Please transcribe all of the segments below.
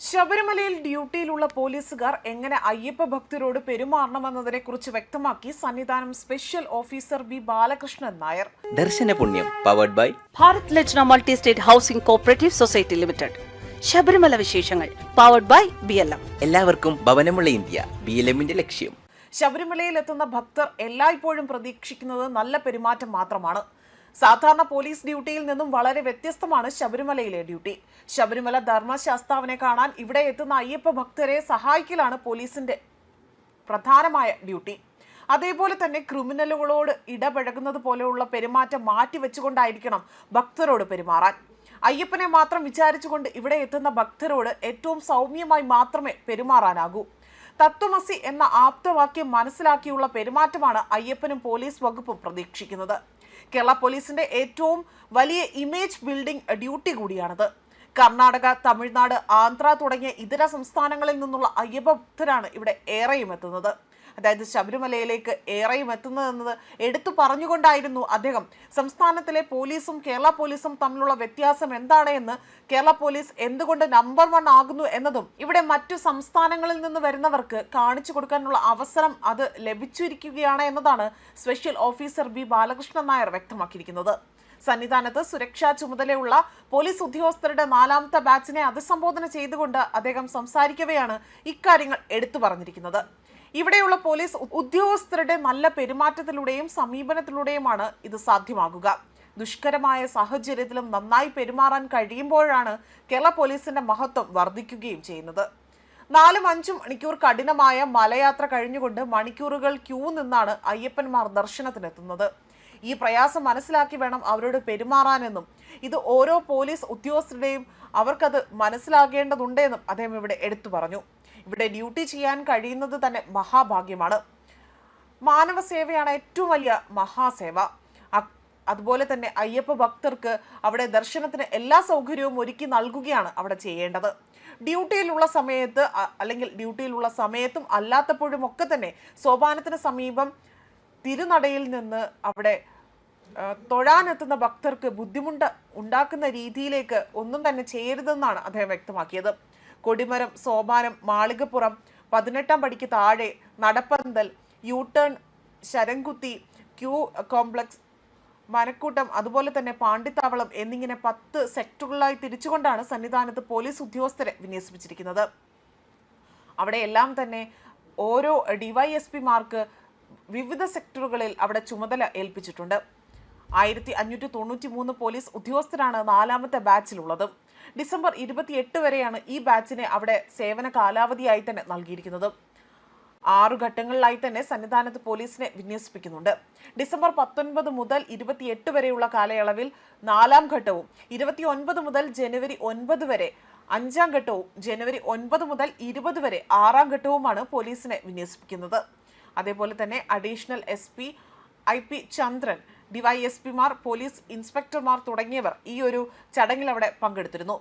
ശബരിമലയിൽ ഡ്യൂട്ടിയിലുള്ള പോലീസുകാർ എങ്ങനെ അയ്യപ്പ ഭക്തരോട് പെരുമാറണമെന്നതിനെക്കുറിച്ച് വ്യക്തമാക്കി Sannidhanam special officer B Balakrishnan Nair. ദർശന പുണ്യം powered by Bharat Lajna multi state housing cooperative society limited. Sabarimala വിശേഷങ്ങൾ പവർഡ് ബൈ BLM. എല്ലാവർക്കും ഭവനമുള്ള ഇന്ത്യ BLMന്റെ ലക്ഷ്യം. ശബരിമലയിൽ എത്തുന്ന ഭക്തർ എല്ലായ്പ്പോഴും പ്രതീക്ഷിക്കുന്നത് നല്ല പെരുമാറ്റം മാത്രമാണ്. സാധാരണ പോലീസ് ഡ്യൂട്ടിയിൽ നിന്നും വളരെ വ്യത്യസ്തമാണ് ശബരിമലയിലെ ഡ്യൂട്ടി. ശബരിമല ധർമ്മശാസ്താവിനെ കാണാൻ ഇവിടെ എത്തുന്ന അയ്യപ്പ ഭക്തരെ സഹായിക്കലാണ് പോലീസിന്റെ പ്രധാനമായ ഡ്യൂട്ടി. അതേപോലെ തന്നെ ക്രിമിനലുകളോട് ഇടപഴകുന്നത് പോലെയുള്ള പെരുമാറ്റം മാറ്റിവെച്ചുകൊണ്ടായിരിക്കണം ഭക്തരോട് പെരുമാറാൻ. അയ്യപ്പനെ മാത്രം വിചാരിച്ചുകൊണ്ട് ഇവിടെ എത്തുന്ന ഭക്തരോട് ഏറ്റവും സൗമ്യമായി മാത്രമേ പെരുമാറാനാകൂ. തത്വമസി എന്ന ആപ്തവാക്യം മനസ്സിലാക്കിയുള്ള പെരുമാറ്റമാണ് അയ്യപ്പനും പോലീസ് വകുപ്പും പ്രതീക്ഷിക്കുന്നത്. കേരള പോലീസിന്റെ ഏറ്റവും വലിയ ഇമേജ് ബിൽഡിംഗ് ഡ്യൂട്ടി കൂടിയാണിത്. കർണാടക, തമിഴ്നാട്, ആന്ധ്ര തുടങ്ങിയ ഇതര സംസ്ഥാനങ്ങളിൽ നിന്നുള്ള അയ്യപ്പ ഭക്തരാണ് ഇവിടെ ഏറെയും എത്തുന്നത്. അതായത് ശബരിമലയിലേക്ക് ഏറെയും എത്തുന്നതെന്നത് എടുത്തു പറഞ്ഞുകൊണ്ടായിരുന്നു അദ്ദേഹം സംസ്ഥാനത്തിലെ പോലീസും കേരള പോലീസും തമ്മിലുള്ള വ്യത്യാസം എന്താണ് എന്ന്, കേരള പോലീസ് എന്തുകൊണ്ട് നമ്പർ 1 ആകുന്നു എന്നതും ഇവിടെ മറ്റു സംസ്ഥാനങ്ങളിൽ നിന്ന് വരുന്നവർക്ക് കാണിച്ചു കൊടുക്കാനുള്ള അവസരം അത് ലഭിച്ചിരിക്കുകയാണ് എന്നതാണ് special officer B Balakrishnan Nair വ്യക്തമാക്കിയിരിക്കുന്നത്. സന്നിധാനത്ത് സുരക്ഷാ ചുമതലയുള്ള പോലീസ് ഉദ്യോഗസ്ഥരുടെ 4ാമത്തെ ബാച്ചിനെ അഭിസംബോധന ചെയ്തുകൊണ്ട് അദ്ദേഹം സംസാരിക്കവെയാണ് ഇക്കാര്യങ്ങൾ എടുത്തു പറഞ്ഞിരിക്കുന്നത്. ഇവിടെയുള്ള പോലീസ് ഉദ്യോഗസ്ഥരുടെ നല്ല പെരുമാറ്റത്തിലൂടെയും സമീപനത്തിലൂടെയുമാണ് ഇത് സാധ്യമാകുക. ദുഷ്കരമായ സാഹചര്യത്തിലും നന്നായി പെരുമാറാൻ കഴിയുമ്പോഴാണ് കേരള പോലീസിന്റെ മഹത്വം വർദ്ധിക്കുകയും ചെയ്യുന്നത്. 4-5 മണിക്കൂർ കഠിനമായ മലയാത്ര കഴിഞ്ഞുകൊണ്ട് മണിക്കൂറുകൾ ക്യൂ നിന്നാണ് അയ്യപ്പന്മാർ ദർശനത്തിനെത്തുന്നത്. ഈ പ്രയാസം മനസ്സിലാക്കി വേണം അവരോട് പെരുമാറാനെന്നും ഇത് ഓരോ പോലീസ് ഉദ്യോഗസ്ഥരുടെയും അവർക്കത് മനസ്സിലാകേണ്ടതുണ്ടെന്നും അദ്ദേഹം ഇവിടെ എടുത്തു പറഞ്ഞു. ഇവിടെ ഡ്യൂട്ടി ചെയ്യാൻ കഴിയുന്നത് തന്നെ മഹാഭാഗ്യമാണ്. മാനവ സേവയാണ് ഏറ്റവും വലിയ മഹാസേവ. അതുപോലെ തന്നെ അയ്യപ്പ ഭക്തർക്ക് അവിടെ ദർശനത്തിന് എല്ലാ സൗകര്യവും ഒരുക്കി നൽകുകയാണ് അവിടെ ചെയ്യേണ്ടത്. ഡ്യൂട്ടിയിലുള്ള സമയത്ത് അല്ലെങ്കിൽ ഡ്യൂട്ടിയിലുള്ള സമയത്തും അല്ലാത്തപ്പോഴും ഒക്കെ തന്നെ സോപാനത്തിന് സമീപം തിരുനടയിൽ നിന്ന് അവിടെ തൊഴാനെത്തുന്ന ഭക്തർക്ക് ബുദ്ധിമുട്ട് ഉണ്ടാക്കുന്ന രീതിയിലേക്ക് ഒന്നും തന്നെ ചെയ്യരുതെന്നാണ് അദ്ദേഹം വ്യക്തമാക്കിയത്. കൊടിമരം, സോപാനം, മാളികപ്പുറം, 18ാം പടിക്ക് താഴെ, നടപ്പന്തൽ, യൂട്ടേൺ, ശരംകുത്തി, ക്യൂ കോംപ്ലക്സ്, മനക്കൂട്ടം, അതുപോലെ തന്നെ പാണ്ടിത്താവളം എന്നിങ്ങനെ 10 സെക്ടറുകളായി തിരിച്ചുകൊണ്ടാണ് സന്നിധാനത്ത് പോലീസ് ഉദ്യോഗസ്ഥരെ വിന്യസിപ്പിച്ചിരിക്കുന്നത്. അവിടെയെല്ലാം തന്നെ ഓരോ DYSPമാർക്ക് വിവിധ സെക്ടറുകളിൽ അവിടെ ചുമതല ഏൽപ്പിച്ചിട്ടുണ്ട്. 1593 പോലീസ് ഉദ്യോഗസ്ഥരാണ് 4ാമത്തെ ബാച്ചിലുള്ളത്. ഡിസംബർ 28 വരെയാണ് ഈ ബാച്ചിനെ അവിടെ സേവന കാലാവധിയായി തന്നെ നൽകിയിരിക്കുന്നത്. 6 ഘട്ടങ്ങളിലായി തന്നെ സന്നിധാനത്ത് പോലീസിനെ വിന്യസിപ്പിക്കുന്നുണ്ട്. ഡിസംബർ 19 മുതൽ 28 വരെയുള്ള കാലയളവിൽ 4ാം ഘട്ടവും, 29 മുതൽ ജനുവരി 9 വരെ 5ാം ഘട്ടവും, ജനുവരി 9 മുതൽ 20 വരെ 6ാം ഘട്ടവുമാണ് പോലീസിനെ വിന്യസിപ്പിക്കുന്നത്. അതേപോലെ തന്നെ അഡീഷണൽ SP, IP ചന്ദ്രൻ, DYSPമാർ, പോലീസ് ഇൻസ്പെക്ടർമാർ തുടങ്ങിയവർ ഈ ഒരു ചടങ്ങിൽ അവിടെ പങ്കെടുത്തിരുന്നു.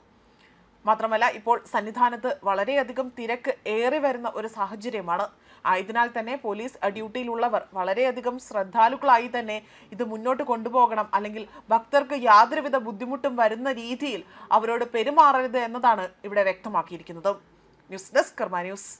മാത്രമല്ല ഇപ്പോൾ സന്നിധാനത്ത് വളരെയധികം തിരക്ക് ഏറി വരുന്ന ഒരു സാഹചര്യമാണ്. ആയതിനാൽ തന്നെ പോലീസ് ഡ്യൂട്ടിയിലുള്ളവർ വളരെയധികം ശ്രദ്ധാലുക്കളായി തന്നെ ഇത് മുന്നോട്ട് കൊണ്ടുപോകണം, അല്ലെങ്കിൽ ഭക്തർക്ക് യാതൊരുവിധ ബുദ്ധിമുട്ടും വരുന്ന രീതിയിൽ അവരോട് പെരുമാറരുത് എന്നതാണ് ഇവിടെ വ്യക്തമാക്കിയിരിക്കുന്നത്. ന്യൂസ് ഡെസ്ക് കർമ്മ ന്യൂസ്.